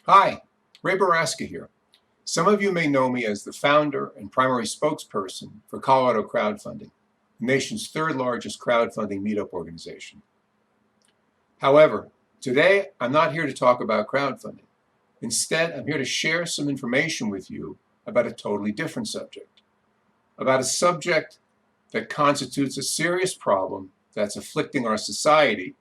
Hi, Ray Baraska here. Some of you may know me as the founder and primary spokesperson for Colorado Crowdfunding, the nation's third largest crowdfunding meetup organization. However, today I'm not here to talk about crowdfunding. Instead, I'm here to share some information with you about a totally different subject, about a subject that constitutes a serious problem that's afflicting our society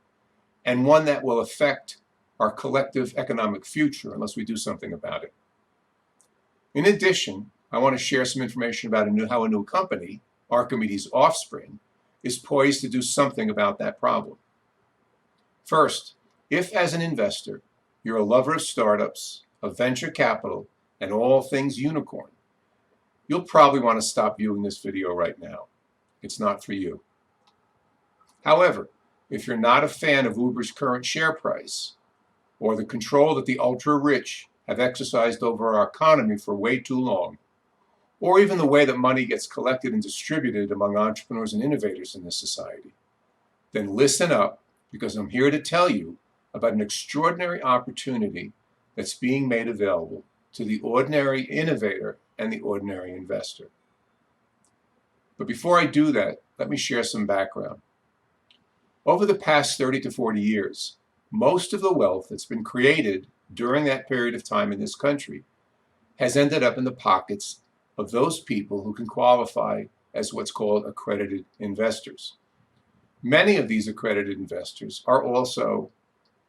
and one that will affect our collective economic future unless we do something about it. In addition, I want to share some information about how a new company, Archimedes Offspring, is poised to do something about that problem. First, if as an investor, you're a lover of startups, of venture capital, and all things unicorn, you'll probably want to stop viewing this video right now. It's not for you. However, if you're not a fan of Uber's current share price, or the control that the ultra-rich have exercised over our economy for way too long, or even the way that money gets collected and distributed among entrepreneurs and innovators in this society, then listen up, because I'm here to tell you about an extraordinary opportunity that's being made available to the ordinary innovator and the ordinary investor. But before I do that, let me share some background. Over the past 30 to 40 years, most of the wealth that's been created during that period of time in this country has ended up in the pockets of those people who can qualify as what's called accredited investors. Many of these accredited investors are also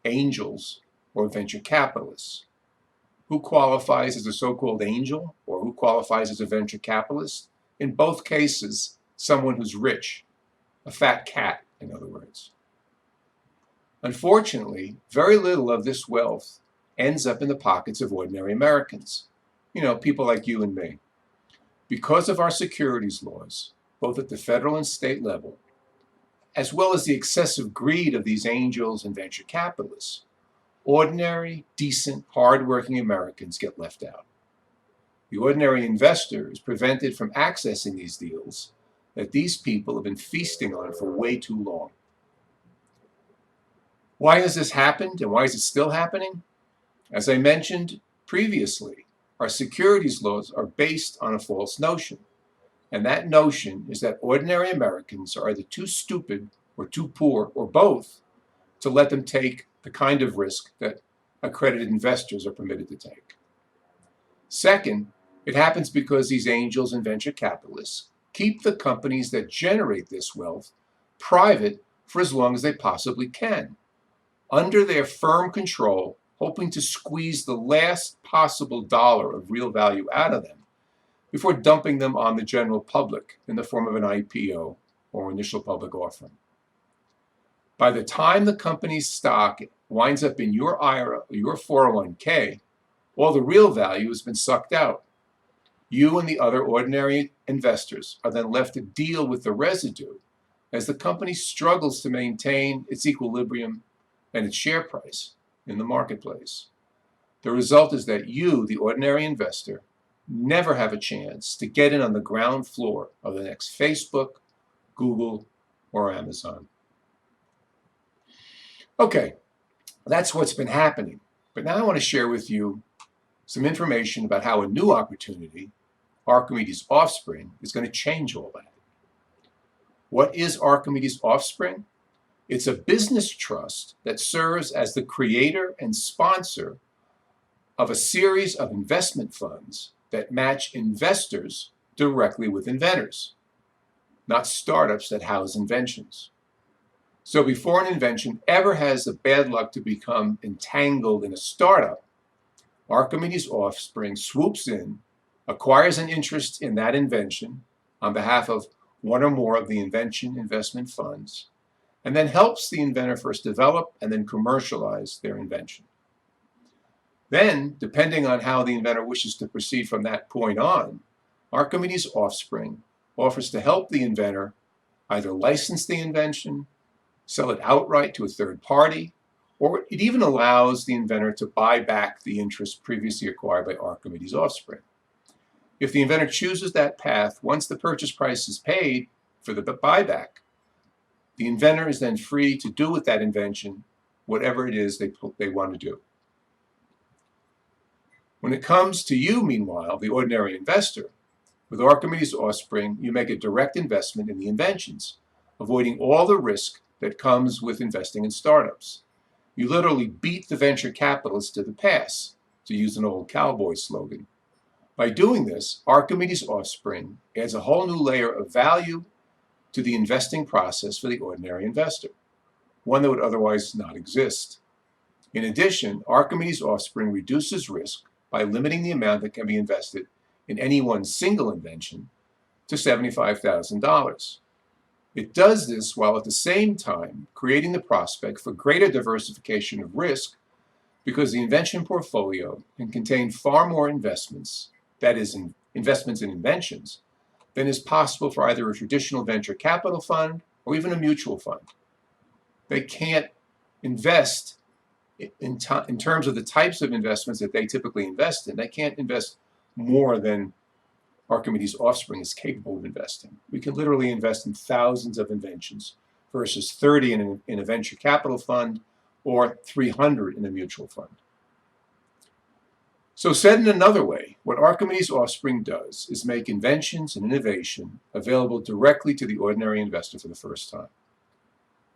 angels or venture capitalists. Who qualifies as a so-called angel or who qualifies as a venture capitalist? In both cases, someone who's rich, a fat cat, in other words. Unfortunately, very little of this wealth ends up in the pockets of ordinary Americans. People like you and me. Because of our securities laws, both at the federal and state level, as well as the excessive greed of these angels and venture capitalists, ordinary, decent, hardworking Americans get left out. The ordinary investor is prevented from accessing these deals that these people have been feasting on for way too long. Why has this happened, and why is it still happening? As I mentioned previously, our securities laws are based on a false notion. And that notion is that ordinary Americans are either too stupid or too poor or both to let them take the kind of risk that accredited investors are permitted to take. Second, it happens because these angels and venture capitalists keep the companies that generate this wealth private for as long as they possibly can, under their firm control, hoping to squeeze the last possible dollar of real value out of them before dumping them on the general public in the form of an IPO or initial public offering. By the time the company's stock winds up in your IRA, your 401k, all the real value has been sucked out. You and the other ordinary investors are then left to deal with the residue as the company struggles to maintain its equilibrium and its share price in the marketplace. The result is that you, the ordinary investor, never have a chance to get in on the ground floor of the next Facebook, Google, or Amazon. Okay, that's what's been happening. But now I want to share with you some information about how a new opportunity, Archimedes Offspring, is going to change all that. What is Archimedes Offspring? It's a business trust that serves as the creator and sponsor of a series of investment funds that match investors directly with inventors, not startups that house inventions. So before an invention ever has the bad luck to become entangled in a startup, Archimedes Offspring swoops in, acquires an interest in that invention on behalf of one or more of the invention investment funds, and then helps the inventor first develop and then commercialize their invention. Then, depending on how the inventor wishes to proceed from that point on, Archimedes Offspring offers to help the inventor either license the invention, sell it outright to a third party, or it even allows the inventor to buy back the interest previously acquired by Archimedes Offspring. If the inventor chooses that path, once the purchase price is paid for the buyback, the inventor is then free to do with that invention whatever it is they want to do. When it comes to you, meanwhile, the ordinary investor, with Archimedes Offspring, you make a direct investment in the inventions, avoiding all the risk that comes with investing in startups. You literally beat the venture capitalists to the pass, to use an old cowboy slogan. By doing this, Archimedes Offspring adds a whole new layer of value to the investing process for the ordinary investor, one that would otherwise not exist. In addition, Archimedes Offspring reduces risk by limiting the amount that can be invested in any one single invention to $75,000. It does this while at the same time creating the prospect for greater diversification of risk because the invention portfolio can contain far more investments, that is, investments in inventions, than is possible for either a traditional venture capital fund or even a mutual fund. They can't invest in terms of the types of investments that they typically invest in. They can't invest more than Archimedes Offspring is capable of investing. We can literally invest in thousands of inventions versus 30 in a venture capital fund or 300 in a mutual fund. So said in another way, what Archimedes Offspring does is make inventions and innovation available directly to the ordinary investor for the first time.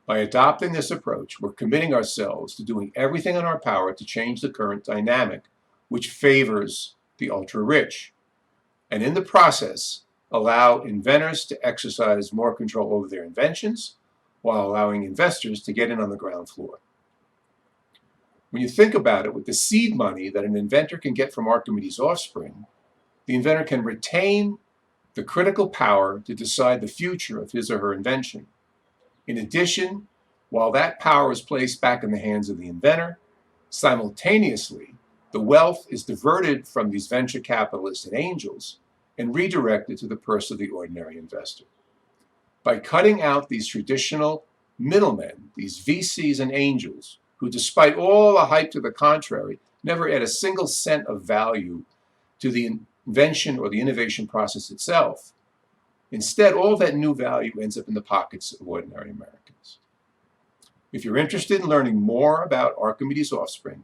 By adopting this approach, we're committing ourselves to doing everything in our power to change the current dynamic, which favors the ultra-rich, and in the process, allow inventors to exercise more control over their inventions while allowing investors to get in on the ground floor. When you think about it, with the seed money that an inventor can get from Archimedes Offspring, the inventor can retain the critical power to decide the future of his or her invention. In addition, while that power is placed back in the hands of the inventor, simultaneously, the wealth is diverted from these venture capitalists and angels and redirected to the purse of the ordinary investor. By cutting out these traditional middlemen, these VCs and angels, who despite all the hype to the contrary, never add a single cent of value to the invention or the innovation process itself, instead, all that new value ends up in the pockets of ordinary Americans. If you're interested in learning more about Archimedes Offspring,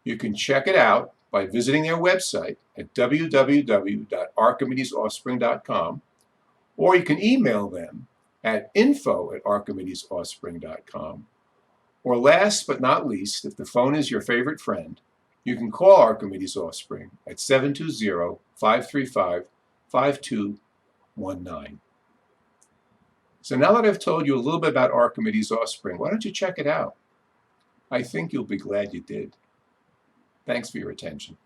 you can check it out by visiting their website at www.archimedesoffspring.com, or you can email them at info@archimedesoffspring.com. Or last but not least, if the phone is your favorite friend, you can call Archimedes Offspring at 720-535-5219. So now that I've told you a little bit about Archimedes Offspring, why don't you check it out? I think you'll be glad you did. Thanks for your attention.